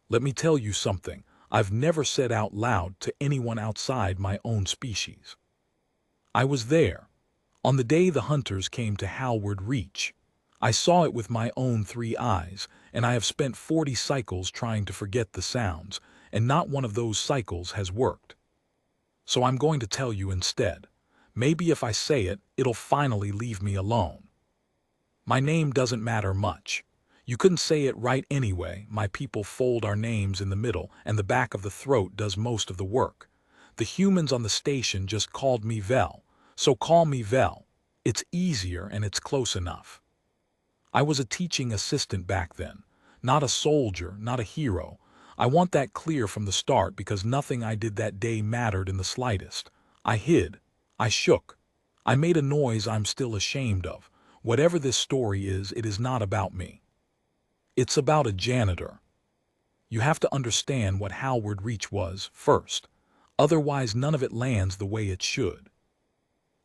Let me tell you something I've never said out loud to anyone outside my own species. I was there, on the day the hunters came to Howard Reach. I saw it with my own 3 eyes, and I have spent 40 cycles trying to forget the sounds, and not one of those cycles has worked. So I'm going to tell you instead. Maybe if I say it, it'll finally leave me alone. My name doesn't matter much. You couldn't say it right anyway. My people fold our names in the middle, and the back of the throat does most of the work. The humans on the station just called me Vel, so call me Vel. It's easier and it's close enough. I was a teaching assistant back then, not a soldier, not a hero. I want that clear from the start because nothing I did that day mattered in the slightest. I hid. I shook. I made a noise I'm still ashamed of. Whatever this story is, it is not about me. It's about a janitor. You have to understand what Howard Reach was first. Otherwise, none of it lands the way it should.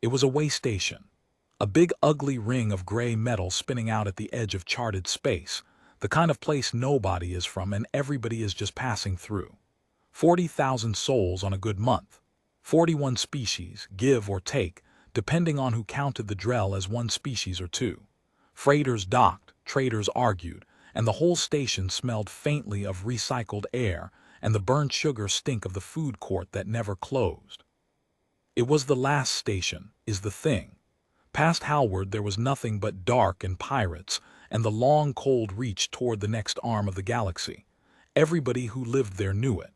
It was a way station. A big ugly ring of gray metal spinning out at the edge of charted space. The kind of place nobody is from and everybody is just passing through. 40,000 souls on a good month. 41 species, give or take, depending on who counted the Drell as one species or two. Freighters docked, traders argued, and the whole station smelled faintly of recycled air and the burnt sugar stink of the food court that never closed. It was the last station, is the thing. Past Howard there was nothing but dark and pirates and the long cold reach toward the next arm of the galaxy. Everybody who lived there knew it.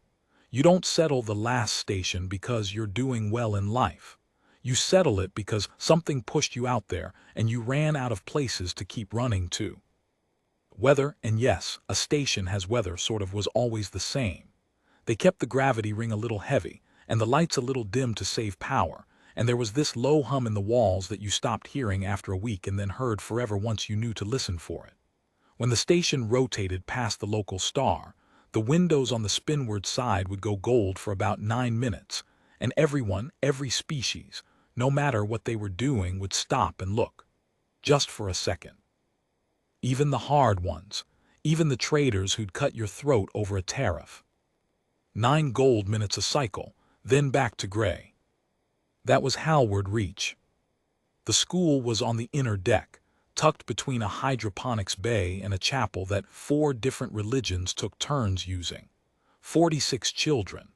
You don't settle the last station because you're doing well in life. You settle it because something pushed you out there and you ran out of places to keep running to. Weather, and yes, a station has weather sort of was always the same. They kept the gravity ring a little heavy and the lights a little dim to save power, and there was this low hum in the walls that you stopped hearing after a week and then heard forever once you knew to listen for it. When the station rotated past the local star, the windows on the spinward side would go gold for about 9 minutes, and everyone, every species, no matter what they were doing, would stop and look. Just for a second. Even the hard ones, even the traders who'd cut your throat over a tariff. 9 gold minutes a cycle, then back to gray. That was Howard Reach. The school was on the inner deck, tucked between a hydroponics bay and a chapel that 4 different religions took turns using. 46 children.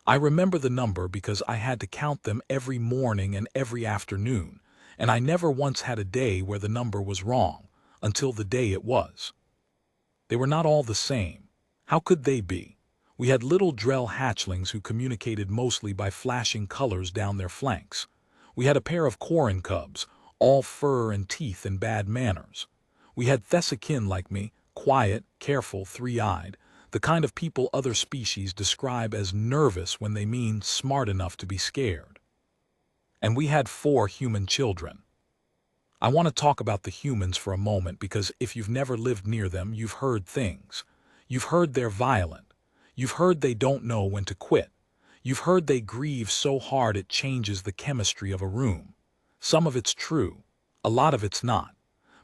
I remember the number because I had to count them every morning and every afternoon, and I never once had a day where the number was wrong, until the day it was. They were not all the same. How could they be? We had little Drell hatchlings who communicated mostly by flashing colors down their flanks. We had a pair of Corin cubs, all fur and teeth and bad manners. We had Thessakin like me, quiet, careful, 3-eyed, the kind of people other species describe as nervous when they mean smart enough to be scared. And we had 4 human children. I want to talk about the humans for a moment because if you've never lived near them, you've heard things. You've heard they're violent. You've heard they don't know when to quit. You've heard they grieve so hard it changes the chemistry of a room. Some of it's true. A lot of it's not.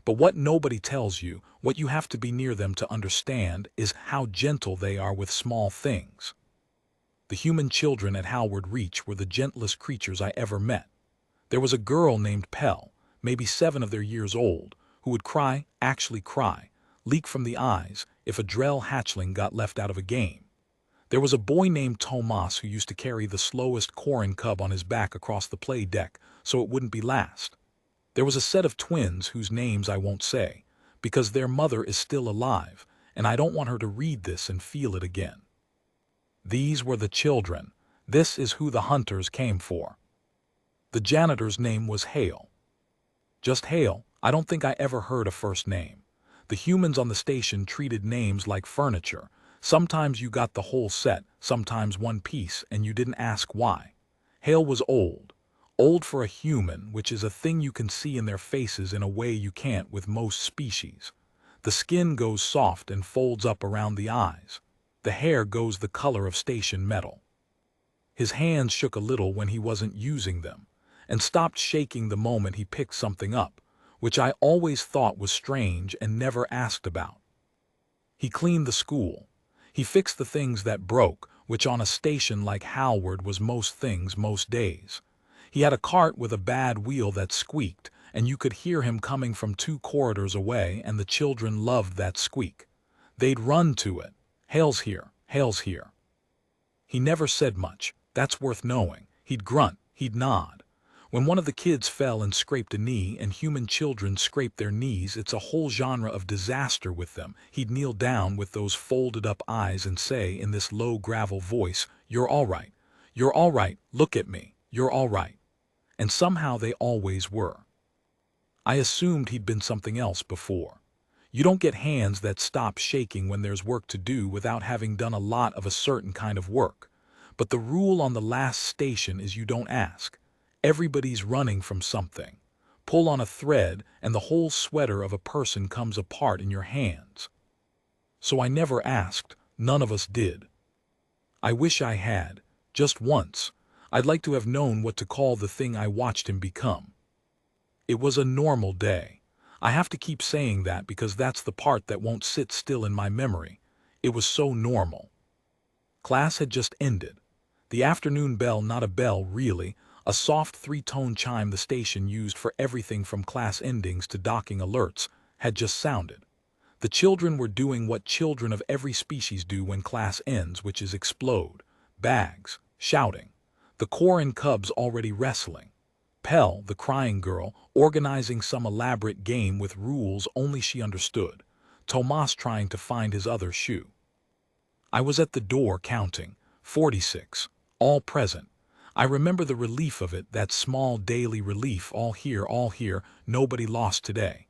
But what nobody tells you, what you have to be near them to understand, is how gentle they are with small things. The human children at Howard Reach were the gentlest creatures I ever met. There was a girl named Pell, maybe 7 of their years old, who would cry, actually cry, leak from the eyes, if a Drell hatchling got left out of a game. There was a boy named Tomas who used to carry the slowest Corin cub on his back across the play deck so it wouldn't be last. There was a set of twins whose names I won't say, because their mother is still alive, and I don't want her to read this and feel it again. These were the children. This is who the hunters came for. The janitor's name was Hale. Just Hale. I don't think I ever heard a first name. The humans on the station treated names like furniture. Sometimes you got the whole set, sometimes one piece, and you didn't ask why. Hale was old. Old for a human, which is a thing you can see in their faces in a way you can't with most species. The skin goes soft and folds up around the eyes. The hair goes the color of station metal. His hands shook a little when he wasn't using them, and stopped shaking the moment he picked something up, which I always thought was strange and never asked about. He cleaned the school. He fixed the things that broke, which on a station like Howard was most things most days. He had a cart with a bad wheel that squeaked, and you could hear him coming from 2 corridors away, and the children loved that squeak. They'd run to it. "Hale's here, Hale's here." He never said much, that's worth knowing. He'd grunt, he'd nod. When one of the kids fell and scraped a knee, and human children scrape their knees, it's a whole genre of disaster with them. He'd kneel down with those folded up eyes and say in this low gravel voice, "You're all right. You're all right. Look at me. You're all right." And somehow they always were. I assumed he'd been something else before. You don't get hands that stop shaking when there's work to do without having done a lot of a certain kind of work. But the rule on the last station is you don't ask. Everybody's running from something. Pull on a thread and the whole sweater of a person comes apart in your hands. So I never asked, none of us did. I wish I had, just once. I'd like to have known what to call the thing I watched him become. It was a normal day. I have to keep saying that because that's the part that won't sit still in my memory. It was so normal. Class had just ended. The afternoon bell, not a bell really, a soft 3-tone chime the station used for everything from class endings to docking alerts, had just sounded. The children were doing what children of every species do when class ends, which is explode, bags, shouting. The core and cubs already wrestling. Pell, the crying girl, organizing some elaborate game with rules only she understood. Tomas trying to find his other shoe. I was at the door counting, 46, all present. I remember the relief of it, that small daily relief, all here, nobody lost today.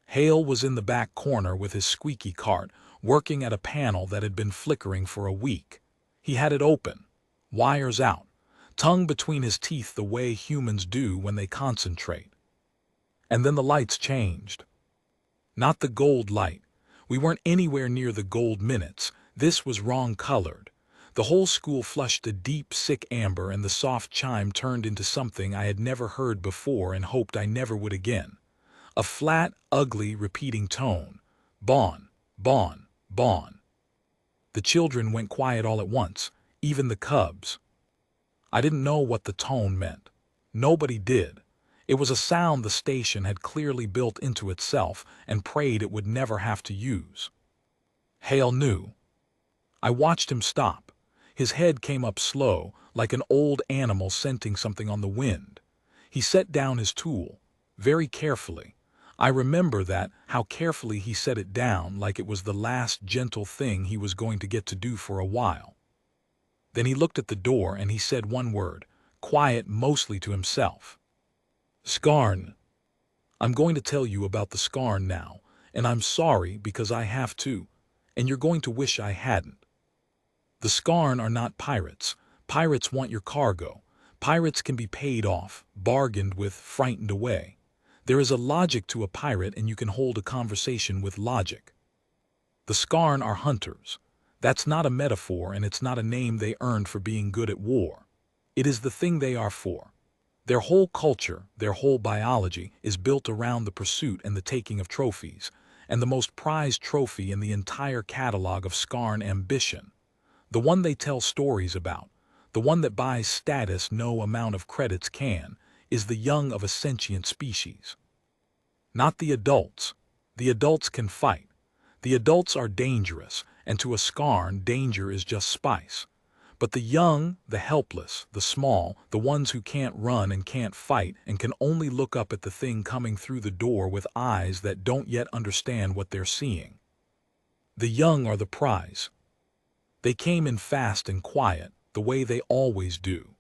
Hale was in the back corner with his squeaky cart, working at a panel that had been flickering for a week. He had it open, wires out, tongue between his teeth the way humans do when they concentrate. And then the lights changed. Not the gold light. We weren't anywhere near the gold minutes. This was wrong colored. The whole school flushed a deep, sick amber, and the soft chime turned into something I had never heard before and hoped I never would again. A flat, ugly, repeating tone. Bon, bon, bon. The children went quiet all at once, even the cubs. I didn't know what the tone meant. Nobody did. It was a sound the station had clearly built into itself and prayed it would never have to use. Hale knew. I watched him stop. His head came up slow, like an old animal scenting something on the wind. He set down his tool, very carefully. I remember that, how carefully he set it down, like it was the last gentle thing he was going to get to do for a while. Then he looked at the door and he said one word, quiet, mostly to himself. "Scarn. I'm going to tell you about the Scarn now, and I'm sorry because I have to, and you're going to wish I hadn't. The Scarn are not pirates. Pirates want your cargo. Pirates can be paid off, bargained with, frightened away. There is a logic to a pirate, and you can hold a conversation with logic. The Scarn are hunters. That's not a metaphor, and it's not a name they earned for being good at war. It is the thing they are for. Their whole culture, their whole biology, is built around the pursuit and the taking of trophies, and the most prized trophy in the entire catalog of Scarn ambition, the one they tell stories about, the one that buys status no amount of credits can, is the young of a sentient species. Not the adults. The adults can fight. The adults are dangerous, and to a Scarn, danger is just spice. But the young, the helpless, the small, the ones who can't run and can't fight and can only look up at the thing coming through the door with eyes that don't yet understand what they're seeing. The young are the prize. They came in fast and quiet, the way they always do.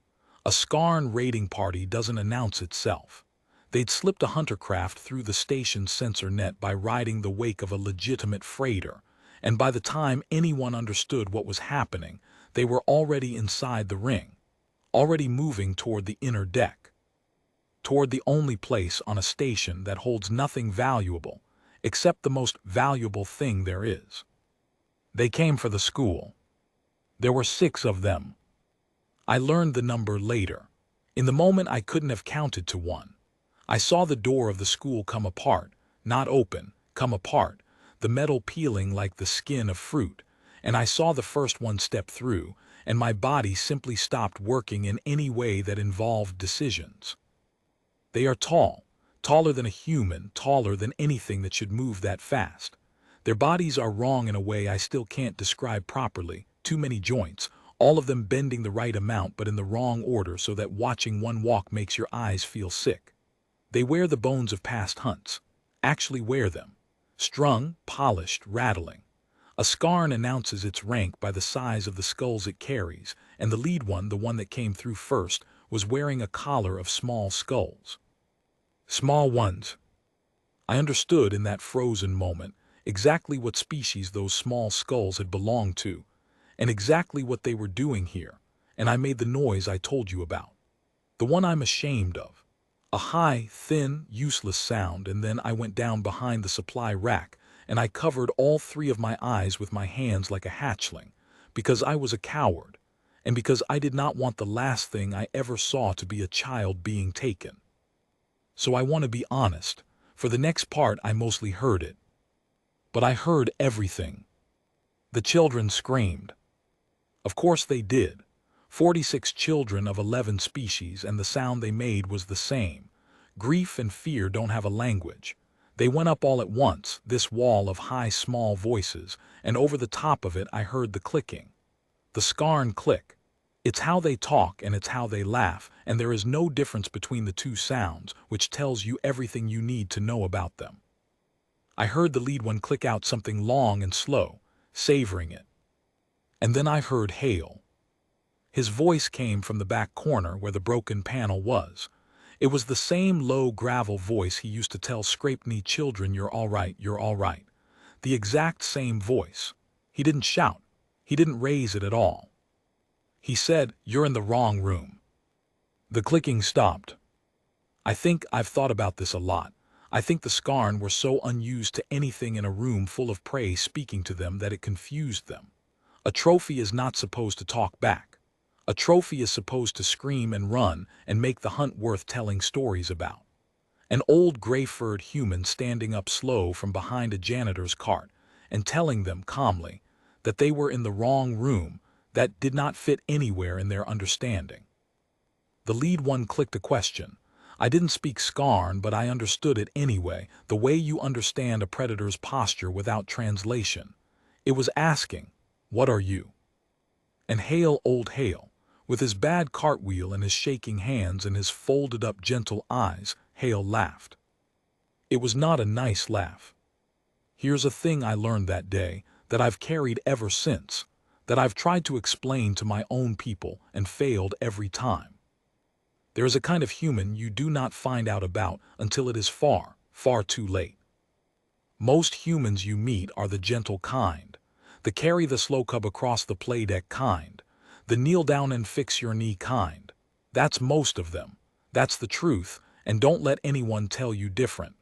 A Scarn raiding party doesn't announce itself. They'd slipped a huntercraft through the station's sensor net by riding the wake of a legitimate freighter, and by the time anyone understood what was happening, they were already inside the ring, already moving toward the inner deck, toward the only place on a station that holds nothing valuable, except the most valuable thing there is. They came for the school. There were 6 of them. I learned the number later. In the moment I couldn't have counted to 1. I saw the door of the school come apart, not open, come apart, the metal peeling like the skin of fruit, and I saw the first one step through, and my body simply stopped working in any way that involved decisions. They are tall, taller than a human, taller than anything that should move that fast. Their bodies are wrong in a way I still can't describe properly, too many joints, all of them bending the right amount but in the wrong order so that watching one walk makes your eyes feel sick. They wear the bones of past hunts. Actually wear them. Strung, polished, rattling. A scarn announces its rank by the size of the skulls it carries, and the lead one, the one that came through first, was wearing a collar of small skulls. Small ones. I understood in that frozen moment exactly what species those small skulls had belonged to, and exactly what they were doing here, and I made the noise I told you about. The one I'm ashamed of. A high, thin, useless sound, and then I went down behind the supply rack, and I covered all three of my eyes with my hands like a hatchling, because I was a coward, and because I did not want the last thing I ever saw to be a child being taken. So I want to be honest, for the next part I mostly heard it. But I heard everything. The children screamed. Of course they did. 46 children of 11 species, and the sound they made was the same. Grief and fear don't have a language. They went up all at once, this wall of high, small voices, and over the top of it I heard the clicking. The scarn click. It's how they talk and it's how they laugh, and there is no difference between the two sounds, which tells you everything you need to know about them. I heard the lead one click out something long and slow, savoring it. And then I heard Hale. His voice came from the back corner where the broken panel was. It was the same low gravel voice he used to tell scrape-knee children, "You're all right, you're all right." The exact same voice. He didn't shout. He didn't raise it at all. He said, "You're in the wrong room." The clicking stopped. I think I've thought about this a lot. I think the scarn were so unused to anything in a room full of prey speaking to them that it confused them. A trophy is not supposed to talk back. A trophy is supposed to scream and run and make the hunt worth telling stories about. An old gray-furred human standing up slow from behind a janitor's cart and telling them calmly that they were in the wrong room that did not fit anywhere in their understanding. The lead one clicked a question. I didn't speak scarn, but I understood it anyway, the way you understand a predator's posture without translation. It was asking, "What are you?" And Hale, old Hale, with his bad cartwheel and his shaking hands and his folded-up gentle eyes, Hale laughed. It was not a nice laugh. Here's a thing I learned that day that I've carried ever since, that I've tried to explain to my own people and failed every time. There is a kind of human you do not find out about until it is far, far too late. Most humans you meet are the gentle kind, the carry the slow cub across the playdeck kind, the kneel down and fix your knee kind. That's most of them. That's the truth, and don't let anyone tell you different.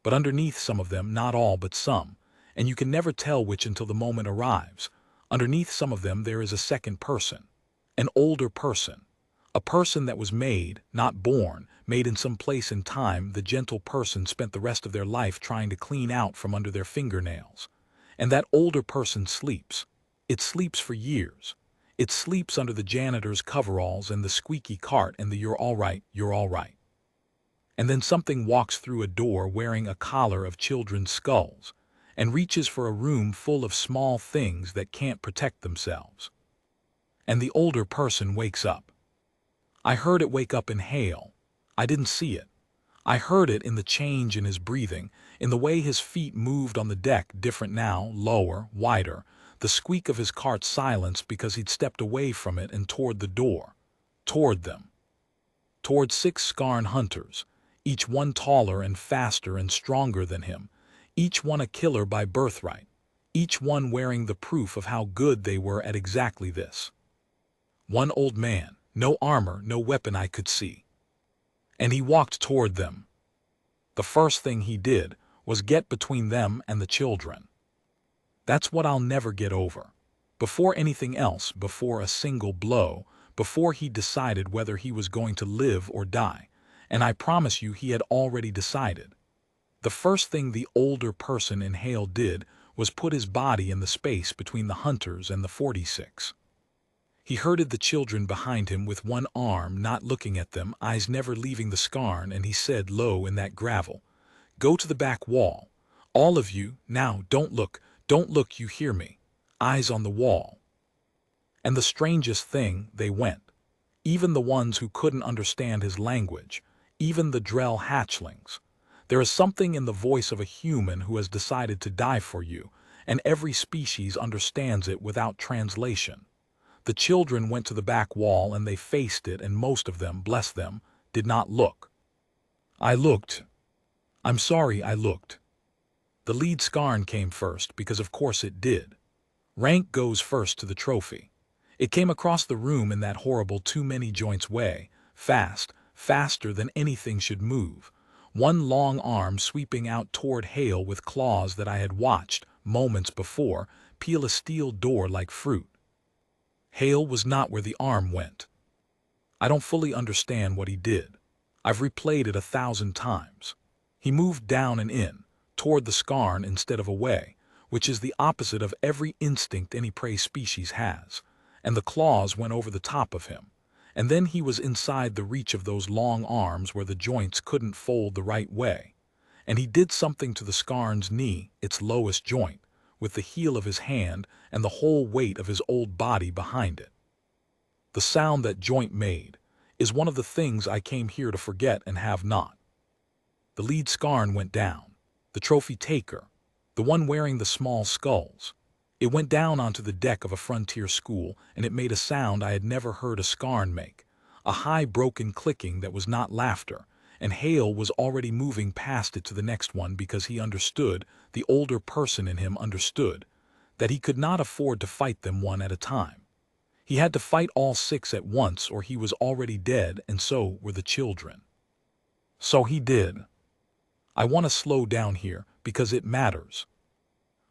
But underneath some of them, not all but some, and you can never tell which until the moment arrives, underneath some of them there is a second person, an older person, a person that was made, not born, made in some place in time. The gentle person spent the rest of their life trying to clean out from under their fingernails. And that older person sleeps. It sleeps for years. It sleeps under the janitor's coveralls and the squeaky cart and the "you're all right, you're all right." And then something walks through a door wearing a collar of children's skulls and reaches for a room full of small things that can't protect themselves. And the older person wakes up. I heard it wake up in Hale. I didn't see it. I heard it in the change in his breathing, in the way his feet moved on the deck, different now, lower, wider, the squeak of his cart silenced because he'd stepped away from it and toward the door, toward them. Toward 6 scarn hunters, each one taller and faster and stronger than him, each one a killer by birthright, each one wearing the proof of how good they were at exactly this. One old man, no armor, no weapon I could see. And he walked toward them. The first thing he did was get between them and the children. That's what I'll never get over. Before anything else, before a single blow, before he decided whether he was going to live or die, and I promise you he had already decided. The first thing the older person in Hale did was put his body in the space between the hunters and the 46. He herded the children behind him with one arm, not looking at them, eyes never leaving the scarn, and he said low in that gravel, "Go to the back wall. All of you, now, don't look, you hear me. Eyes on the wall." And the strangest thing, they went. Even the ones who couldn't understand his language, even the Drell hatchlings. There is something in the voice of a human who has decided to die for you, and every species understands it without translation. The children went to the back wall and they faced it, and most of them, bless them, did not look. I looked. I'm sorry, I looked. The lead scarn came first, because of course it did. Rank goes first to the trophy. It came across the room in that horrible too-many-joints way, fast, faster than anything should move, one long arm sweeping out toward Hale with claws that I had watched, moments before, peel a steel door like fruit. Hale was not where the arm went. I don't fully understand what he did. I've replayed it 1,000 times. He moved down and in, toward the scarn instead of away, which is the opposite of every instinct any prey species has, and the claws went over the top of him, and then he was inside the reach of those long arms where the joints couldn't fold the right way, and he did something to the scarn's knee, its lowest joint, with the heel of his hand and the whole weight of his old body behind it. The sound that joint made is one of the things I came here to forget and have not. The lead scarn went down, the trophy taker, the one wearing the small skulls. It went down onto the deck of a frontier school, and it made a sound I had never heard a scarn make, a high broken clicking that was not laughter, and Hale was already moving past it to the next one because he understood, the older person in him understood, that he could not afford to fight them one at a time. He had to fight all 6 at once or he was already dead, and so were the children. So he did. I want to slow down here because it matters.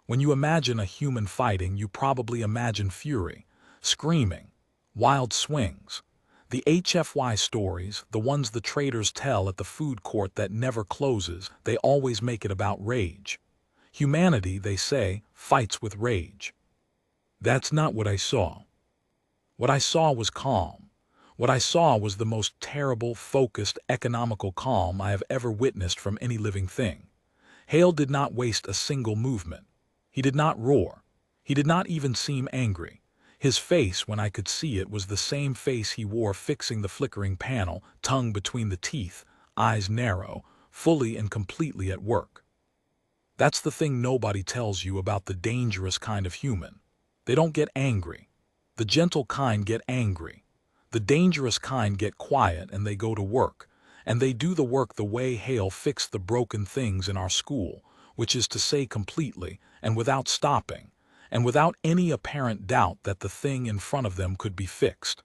When you imagine a human fighting, you probably imagine fury, screaming, wild swings. The HFY stories, the ones the traders tell at the food court that never closes, they always make it about rage. Humanity, they say, fights with rage. That's not what I saw. What I saw was calm. What I saw was the most terrible, focused, economical calm I have ever witnessed from any living thing. Hale did not waste a single movement. He did not roar. He did not even seem angry. His face, when I could see it, was the same face he wore fixing the flickering panel, tongue between the teeth, eyes narrow, fully and completely at work. That's the thing nobody tells you about the dangerous kind of human. They don't get angry. The gentle kind get angry. The dangerous kind get quiet and they go to work. And they do the work the way Hale fixed the broken things in our school, which is to say completely, and without stopping, and without any apparent doubt that the thing in front of them could be fixed.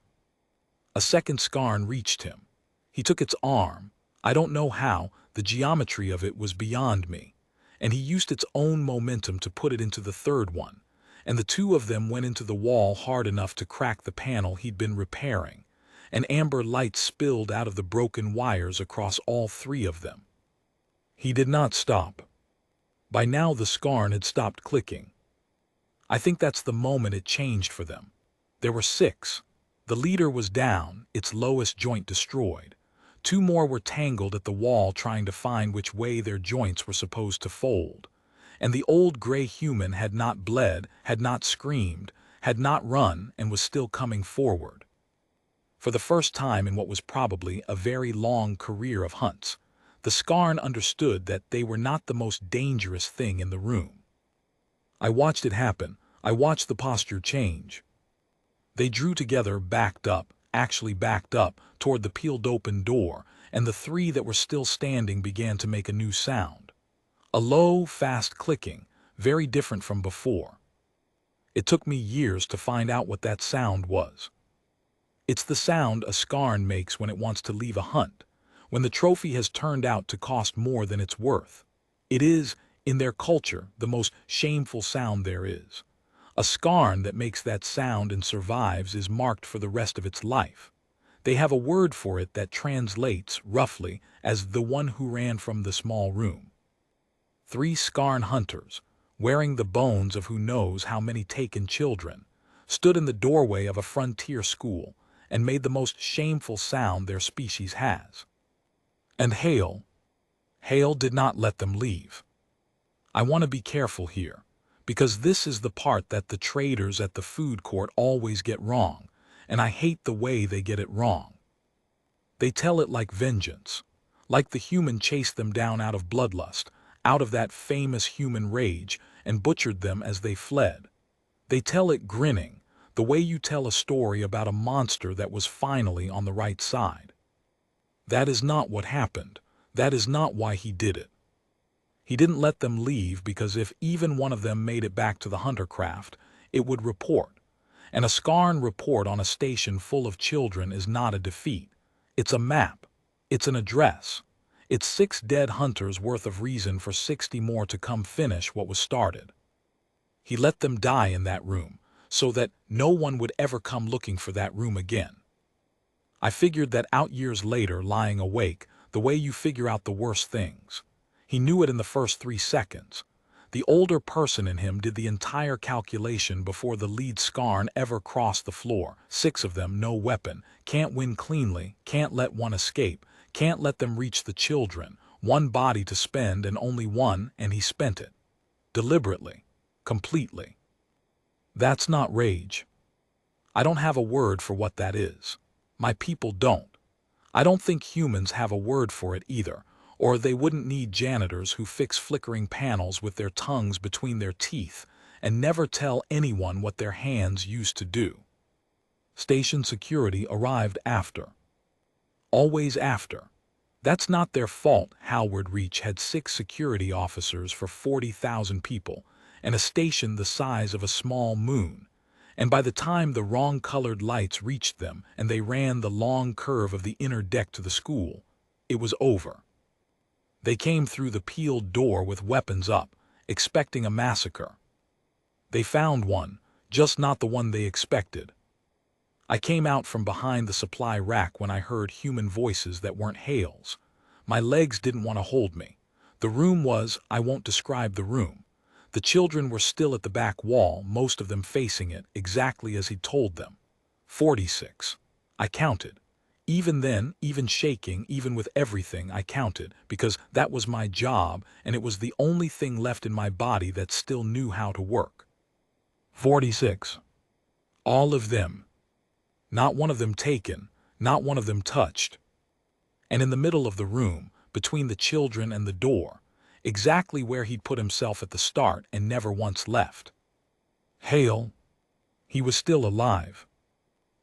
A second scarn reached him. He took its arm. I don't know how, the geometry of it was beyond me, and he used its own momentum to put it into the third one, and the two of them went into the wall hard enough to crack the panel he'd been repairing, and amber light spilled out of the broken wires across all 3 of them. He did not stop. By now the scarn had stopped clicking. I think that's the moment it changed for them. There were 6. The leader was down, its lowest joint destroyed. 2 more were tangled at the wall trying to find which way their joints were supposed to fold. And the old gray human had not bled, had not screamed, had not run, and was still coming forward. For the first time in what was probably a very long career of hunts, the scarn understood that they were not the most dangerous thing in the room. I watched it happen. I watched the posture change. They drew together, actually backed up, toward the peeled open door, and the 3 that were still standing began to make a new sound. A low, fast clicking, very different from before. It took me years to find out what that sound was. It's the sound a scarn makes when it wants to leave a hunt, when the trophy has turned out to cost more than it's worth. It is, in their culture, the most shameful sound there is. A scarn that makes that sound and survives is marked for the rest of its life. They have a word for it that translates, roughly, as the one who ran from the small room. 3 scarn hunters, wearing the bones of who knows how many taken children, stood in the doorway of a frontier school and made the most shameful sound their species has. And Hale did not let them leave. I want to be careful here, because this is the part that the traders at the food court always get wrong, and I hate the way they get it wrong. They tell it like vengeance, like the human chased them down out of bloodlust, out of that famous human rage, and butchered them as they fled. They tell it grinning, the way you tell a story about a monster that was finally on the right side. That is not what happened. That is not why he did it. He didn't let them leave because if even one of them made it back to the huntercraft, it would report. And a scarn report on a station full of children is not a defeat. It's a map. It's an address. It's 6 dead hunters worth of reason for 60 more to come finish what was started. He let them die in that room, so that no one would ever come looking for that room again. I figured that out years later, lying awake, the way you figure out the worst things. He knew it in the first 3 seconds. The older person in him did the entire calculation before the lead scarn ever crossed the floor. 6 of them, no weapon, can't win cleanly, can't let one escape, can't let them reach the children, 1 body to spend and only 1, and he spent it. Deliberately. Completely. That's not rage. I don't have a word for what that is. My people don't. I don't think humans have a word for it either, or they wouldn't need janitors who fix flickering panels with their tongues between their teeth and never tell anyone what their hands used to do. Station security arrived after. Always after. That's not their fault. Howard Reach had 6 security officers for 40,000 people and a station the size of a small moon. And by the time the wrong-colored lights reached them and they ran the long curve of the inner deck to the school, it was over. They came through the peeled door with weapons up, expecting a massacre. They found one, just not the one they expected. I came out from behind the supply rack when I heard human voices that weren't Hale's. My legs didn't want to hold me. The room was, I won't describe the room. The children were still at the back wall, most of them facing it, exactly as he told them. 46. I counted. Even then, even shaking, even with everything, I counted, because that was my job, and it was the only thing left in my body that still knew how to work. 46. All of them. Not one of them taken, not one of them touched. And in the middle of the room, between the children and the door, exactly where he'd put himself at the start and never once left. Hale. He was still alive.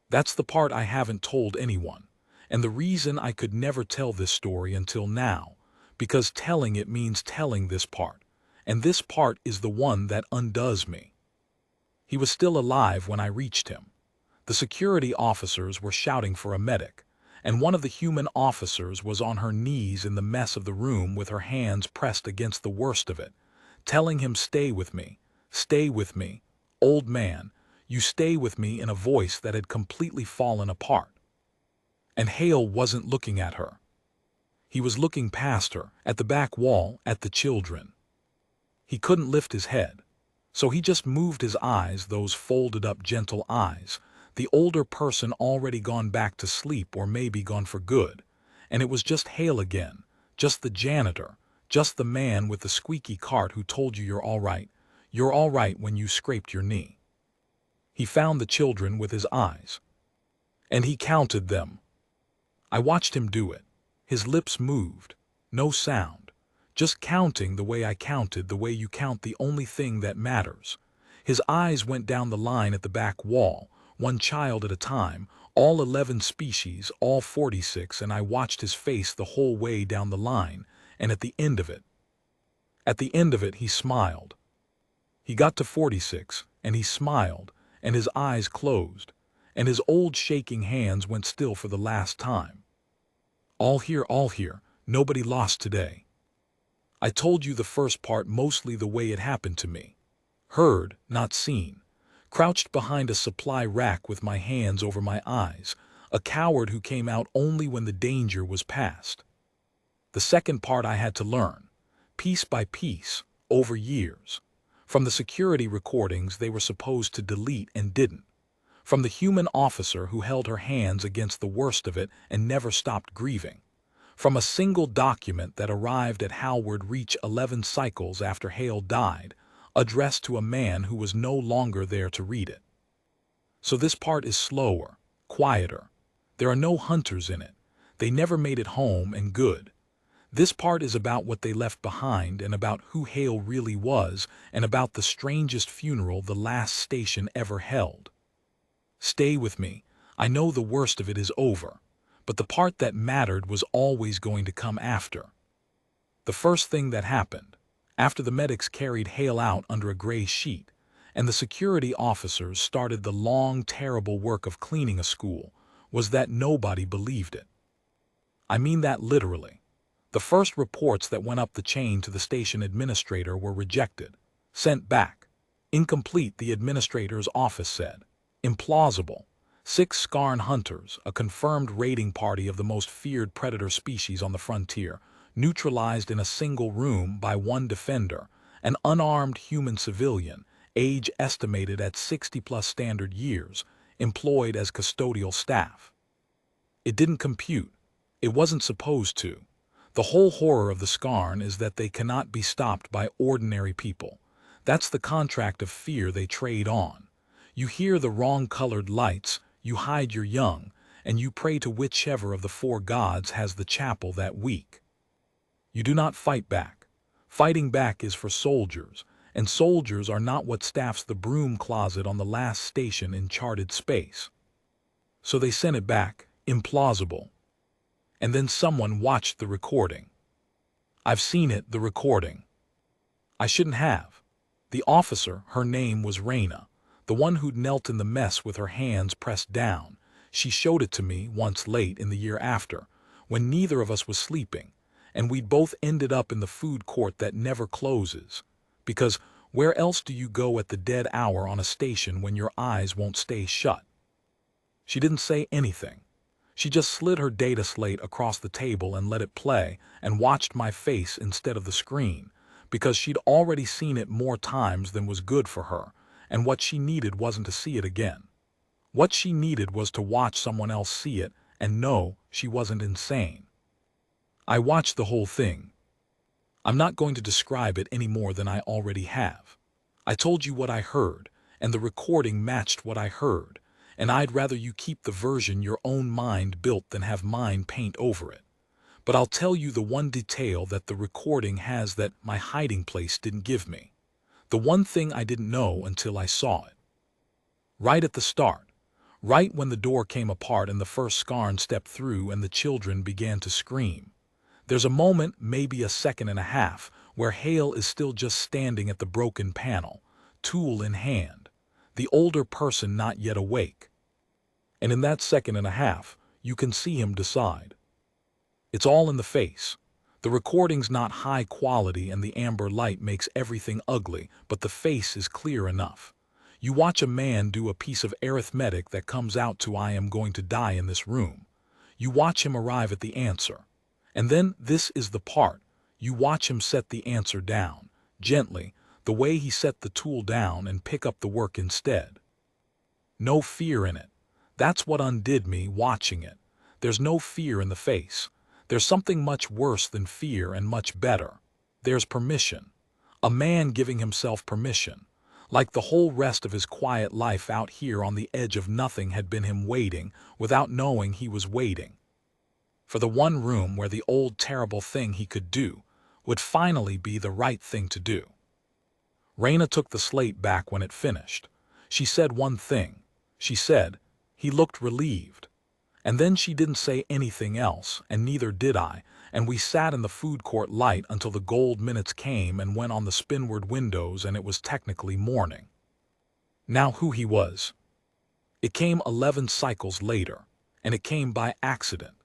That's the part I haven't told anyone, and the reason I could never tell this story until now, because telling it means telling this part, and this part is the one that undoes me. He was still alive when I reached him. The security officers were shouting for a medic, and one of the human officers was on her knees in the mess of the room with her hands pressed against the worst of it, telling him, stay with me, old man, you stay with me, in a voice that had completely fallen apart. And Hale wasn't looking at her. He was looking past her, at the back wall, at the children. He couldn't lift his head, so he just moved his eyes, those folded up gentle eyes, the older person already gone back to sleep or maybe gone for good, and it was just Hale again, just the janitor, just the man with the squeaky cart who told you you're all right when you scraped your knee. He found the children with his eyes, and he counted them. I watched him do it. His lips moved, no sound, just counting the way I counted, the way you count the only thing that matters. His eyes went down the line at the back wall, 1 child at a time, all 11 species, all 46, and I watched his face the whole way down the line, and at the end of it, he smiled. He got to 46, and he smiled, and his eyes closed, and his old shaking hands went still for the last time. All here, nobody lost today. I told you the first part mostly the way it happened to me. Heard, not seen. Crouched behind a supply rack with my hands over my eyes, a coward who came out only when the danger was past. The second part I had to learn, piece by piece, over years. From the security recordings they were supposed to delete and didn't. From the human officer who held her hands against the worst of it and never stopped grieving. From a single document that arrived at Howard Reach 11 cycles after Hale died, addressed to a man who was no longer there to read it. So this part is slower, quieter. There are no hunters in it. They never made it home, and good. This part is about what they left behind and about who Hale really was and about the strangest funeral the last station ever held. Stay with me. I know the worst of it is over, but the part that mattered was always going to come after. The first thing that happened, after the medics carried Hale out under a gray sheet, and the security officers started the long, terrible work of cleaning a school, was that nobody believed it. I mean that literally. The first reports that went up the chain to the station administrator were rejected, sent back. Incomplete, the administrator's office said. Implausible. 6 Scarn hunters, a confirmed raiding party of the most feared predator species on the frontier, neutralized in a single room by one defender, an unarmed human civilian, age estimated at 60+ standard years, employed as custodial staff. It didn't compute. It wasn't supposed to. The whole horror of the Scarn is that they cannot be stopped by ordinary people. That's the contract of fear they trade on. You hear the wrong-colored lights, you hide your young, and you pray to whichever of the 4 gods has the chapel that week. You do not fight back. Fighting back is for soldiers, and soldiers are not what staffs the broom closet on the last station in charted space. So they sent it back, implausible. And then someone watched the recording. I've seen it, the recording. I shouldn't have. The officer, her name was Raina, the one who'd knelt in the mess with her hands pressed down. She showed it to me once late in the year after, when neither of us was sleeping, and we'd both ended up in the food court that never closes. Because where else do you go at the dead hour on a station when your eyes won't stay shut? She didn't say anything. She just slid her data slate across the table and let it play and watched my face instead of the screen, because she'd already seen it more times than was good for her, and what she needed wasn't to see it again. What she needed was to watch someone else see it and know she wasn't insane. I watched the whole thing. I'm not going to describe it any more than I already have. I told you what I heard, and the recording matched what I heard, and I'd rather you keep the version your own mind built than have mine paint over it. But I'll tell you the one detail that the recording has that my hiding place didn't give me. The one thing I didn't know until I saw it. Right at the start, right when the door came apart and the first Scarn stepped through and the children began to scream. There's a moment, maybe a second and a half, where Hale is still just standing at the broken panel, tool in hand, the older person not yet awake. And in that second and a half, you can see him decide. It's all in the face. The recording's not high quality and the amber light makes everything ugly, but the face is clear enough. You watch a man do a piece of arithmetic that comes out to "I am going to die in this room." You watch him arrive at the answer. And then, this is the part, you watch him set the answer down, gently, the way he set the tool down, and pick up the work instead. No fear in it. That's what undid me watching it. There's no fear in the face. There's something much worse than fear and much better. There's permission. A man giving himself permission. Like the whole rest of his quiet life out here on the edge of nothing had been him waiting, without knowing he was waiting. For the one room where the old terrible thing he could do would finally be the right thing to do. Raina took the slate back when it finished. She said one thing. She said, "He looked relieved." And then she didn't say anything else, and neither did I, and we sat in the food court light until the gold minutes came and went on the spinward windows and it was technically morning. Now who he was. It came 11 cycles later, and it came by accident.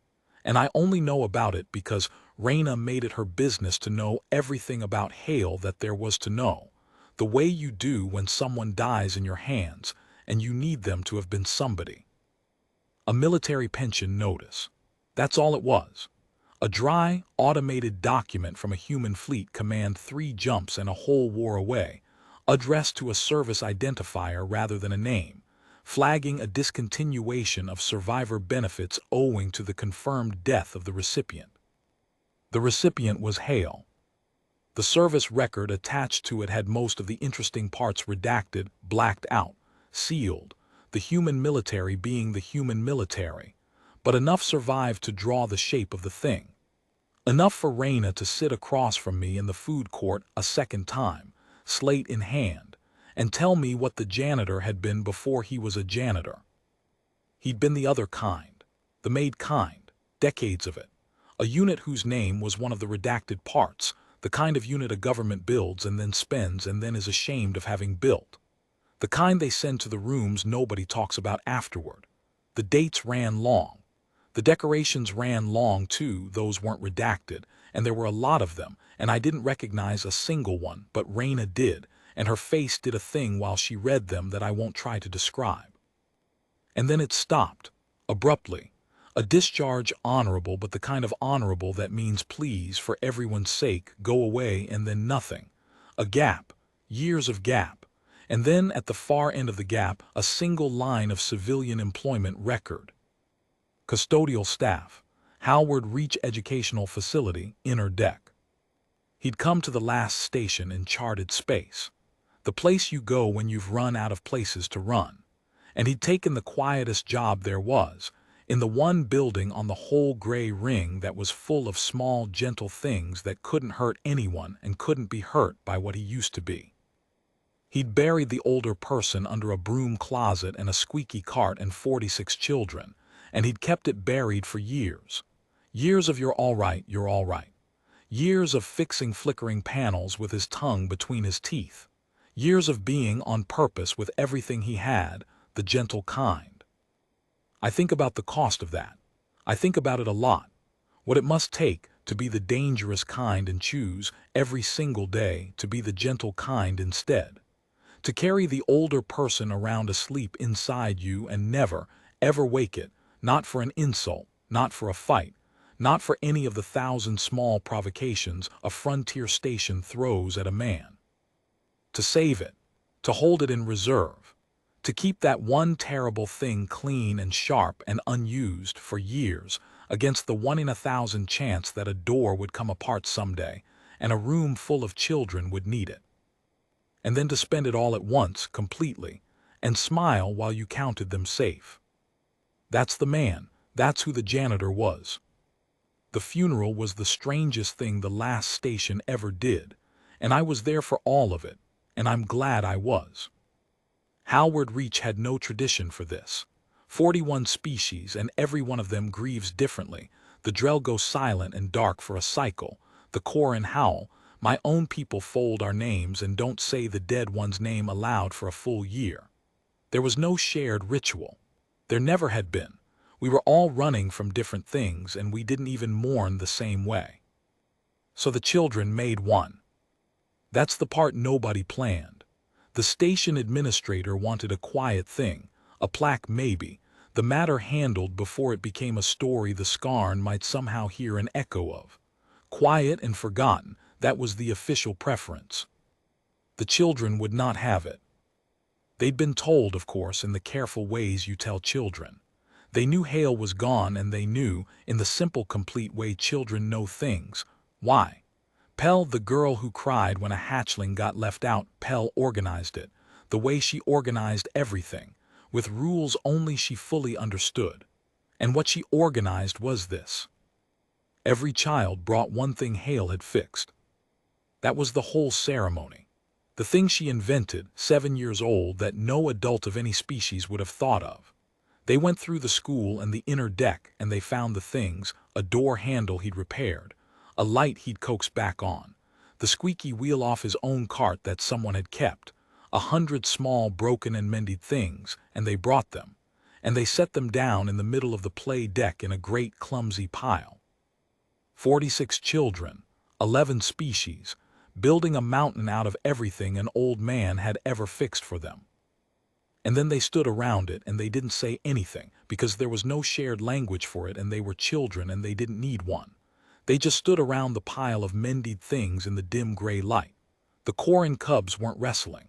And I only know about it because Raina made it her business to know everything about Hale that there was to know, the way you do when someone dies in your hands and you need them to have been somebody. A military pension notice. That's all it was. A dry, automated document from a human fleet command 3 jumps and a whole war away, addressed to a service identifier rather than a name, flagging a discontinuation of survivor benefits owing to the confirmed death of the recipient. The recipient was Hale. The service record attached to it had most of the interesting parts redacted, blacked out, sealed, the human military being the human military, but enough survived to draw the shape of the thing. Enough for Raina to sit across from me in the food court a second time, slate in hand, and tell me what the janitor had been before he was a janitor. He'd been the other kind, the made kind, decades of it, a unit whose name was one of the redacted parts, the kind of unit a government builds and then spends and then is ashamed of having built. The kind they send to the rooms nobody talks about afterward. The dates ran long. The decorations ran long too, those weren't redacted, and there were a lot of them, and I didn't recognize a single one, but Raina did, and her face did a thing while she read them that I won't try to describe. And then it stopped, abruptly. A discharge honorable, but the kind of honorable that means please, for everyone's sake, go away, and then nothing. A gap, years of gap, and then at the far end of the gap, a single line of civilian employment record. Custodial staff, Howard Reach Educational Facility, inner deck. He'd come to the last station in charted space, the place you go when you've run out of places to run, and he'd taken the quietest job there was, in the one building on the whole gray ring that was full of small, gentle things that couldn't hurt anyone and couldn't be hurt by what he used to be. He'd buried the older person under a broom closet and a squeaky cart and 46 children, and he'd kept it buried for years. Years of you're all right, you're all right. Years of fixing flickering panels with his tongue between his teeth. Years of being on purpose with everything he had, the gentle kind. I think about the cost of that. I think about it a lot. What it must take to be the dangerous kind and choose, every single day, to be the gentle kind instead. To carry the older person around asleep inside you and never, ever wake it, not for an insult, not for a fight, not for any of the 1,000 small provocations a frontier station throws at a man. To save it, to hold it in reserve, to keep that one terrible thing clean and sharp and unused for years against the 1 in 1,000 chance that a door would come apart someday and a room full of children would need it. And then to spend it all at once, completely, and smile while you counted them safe. That's the man, that's who the janitor was. The funeral was the strangest thing the last station ever did, and I was there for all of it, and I'm glad I was. Howard Reach had no tradition for this. 41 species, and every one of them grieves differently. The Drell go silent and dark for a cycle. The Koran howl. My own people fold our names and don't say the dead one's name aloud for a full year. There was no shared ritual. There never had been. We were all running from different things, and we didn't even mourn the same way. So the children made one. That's the part nobody planned. The station administrator wanted a quiet thing, a plaque maybe, the matter handled before it became a story the Scarn might somehow hear an echo of. Quiet and forgotten, that was the official preference. The children would not have it. They'd been told, of course, in the careful ways you tell children. They knew Hale was gone, and they knew, in the simple, complete way children know things, why. Pell, the girl who cried when a hatchling got left out, Pell organized it, the way she organized everything, with rules only she fully understood. And what she organized was this. Every child brought one thing Hale had fixed. That was the whole ceremony. The thing she invented, 7 years old, that no adult of any species would have thought of. They went through the school and the inner deck, and they found the things, a door handle he'd repaired, a light he'd coaxed back on, the squeaky wheel off his own cart that someone had kept, 100 small broken and mended things, and they brought them, and they set them down in the middle of the play deck in a great clumsy pile. 46 children, 11 species, building a mountain out of everything an old man had ever fixed for them. And then they stood around it, and they didn't say anything, because there was no shared language for it, and they were children and they didn't need one. They just stood around the pile of mended things in the dim gray light. The Koran cubs weren't wrestling.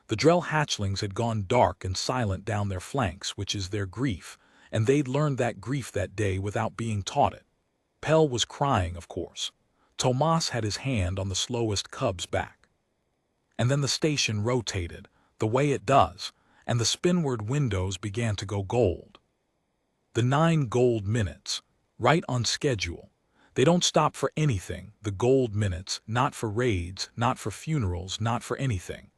The Drell hatchlings had gone dark and silent down their flanks, which is their grief, and they'd learned that grief that day without being taught it. Pell was crying, of course. Tomas had his hand on the slowest cub's back. And then the station rotated, the way it does, and the spinward windows began to go gold. The 9 gold minutes, right on schedule. They don't stop for anything, the gold minutes, not for raids, not for funerals, not for anything.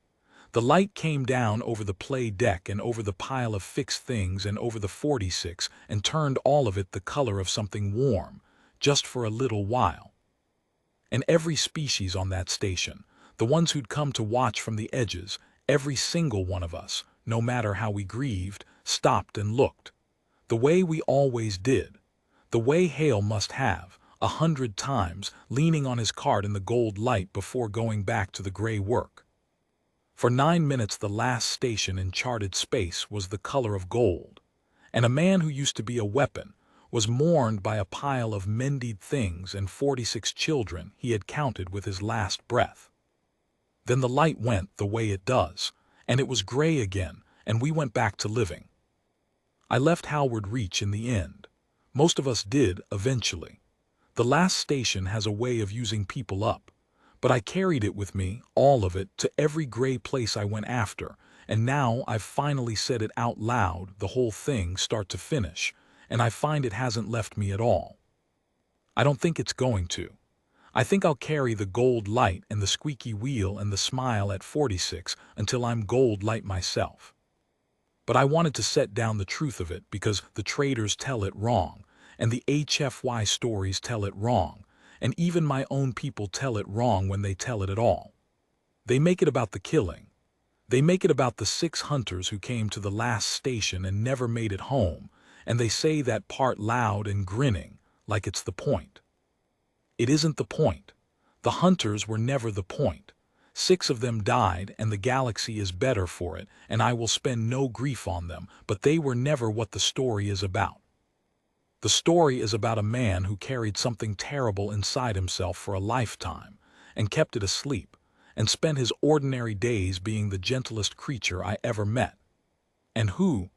The light came down over the play deck and over the pile of fixed things and over the 46 and turned all of it the color of something warm, just for a little while. And every species on that station, the ones who'd come to watch from the edges, every single one of us, no matter how we grieved, stopped and looked. The way we always did. The way Hale must have, 100 times, leaning on his cart in the gold light before going back to the gray work. For 9 minutes the last station in charted space was the color of gold, and a man who used to be a weapon was mourned by a pile of mended things and 46 children he had counted with his last breath. Then the light went the way it does, and it was gray again, and we went back to living. I left Howard Reach in the end. Most of us did, eventually. The last station has a way of using people up. But I carried it with me, all of it, to every gray place I went after, and now I've finally said it out loud, the whole thing, start to finish, and I find it hasn't left me at all. I don't think it's going to. I think I'll carry the gold light and the squeaky wheel and the smile at 46 until I'm gold light myself. But I wanted to set down the truth of it because the traders tell it wrong, and the HFY stories tell it wrong, and even my own people tell it wrong when they tell it at all. They make it about the killing. They make it about the 6 hunters who came to the last station and never made it home, and they say that part loud and grinning, like it's the point. It isn't the point. The hunters were never the point. 6 of them died, and the galaxy is better for it, and I will spend no grief on them, but they were never what the story is about. The story is about a man who carried something terrible inside himself for a lifetime, and kept it asleep, and spent his ordinary days being the gentlest creature I ever met. And who,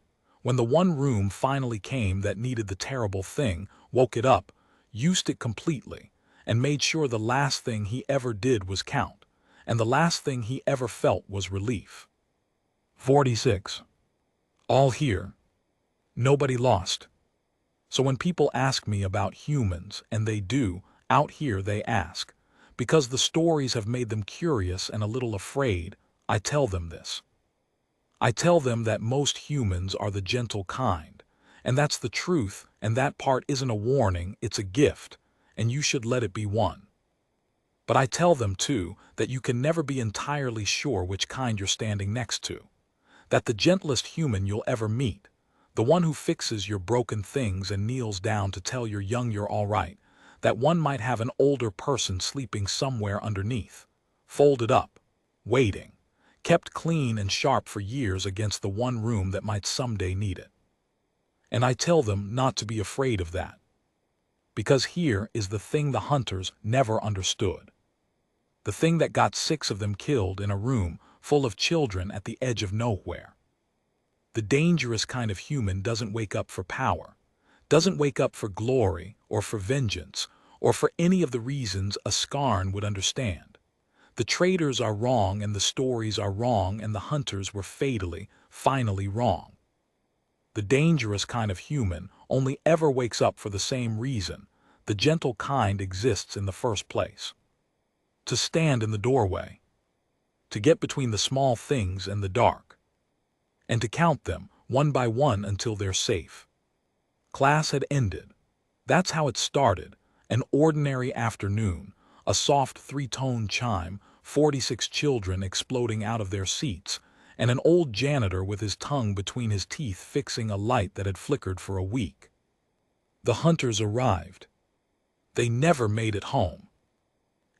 when the one room finally came that needed the terrible thing, woke it up, used it completely, and made sure the last thing he ever did was count, and the last thing he ever felt was relief. 46. All here. Nobody lost. So when people ask me about humans, and they do, out here they ask, because the stories have made them curious and a little afraid, I tell them this. I tell them that most humans are the gentle kind, and that's the truth, and that part isn't a warning, it's a gift, and you should let it be one. But I tell them, too, that you can never be entirely sure which kind you're standing next to, that the gentlest human you'll ever meet, the one who fixes your broken things and kneels down to tell you're young you're all right, that one might have an older person sleeping somewhere underneath, folded up, waiting, kept clean and sharp for years against the one room that might someday need it. And I tell them not to be afraid of that. Because here is the thing the hunters never understood. The thing that got 6 of them killed in a room full of children at the edge of nowhere. The dangerous kind of human doesn't wake up for power, doesn't wake up for glory or for vengeance or for any of the reasons a Skarn would understand. The traders are wrong and the stories are wrong and the hunters were fatally, finally wrong. The dangerous kind of human only ever wakes up for the same reason. The gentle kind exists in the first place. To stand in the doorway. To get between the small things and the dark. And to count them, one by one, until they're safe. Class had ended. That's how it started. An ordinary afternoon, a soft 3-tone chime, 46 children exploding out of their seats, and an old janitor with his tongue between his teeth fixing a light that had flickered for a week. The hunters arrived. They never made it home.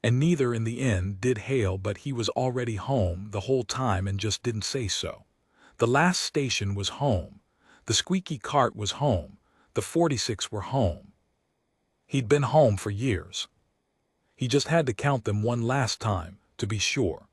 And neither in the end did Hale, but he was already home the whole time and just didn't say so. The last station was home. The squeaky cart was home. The 46 were home. He'd been home for years. He just had to count them one last time, to be sure.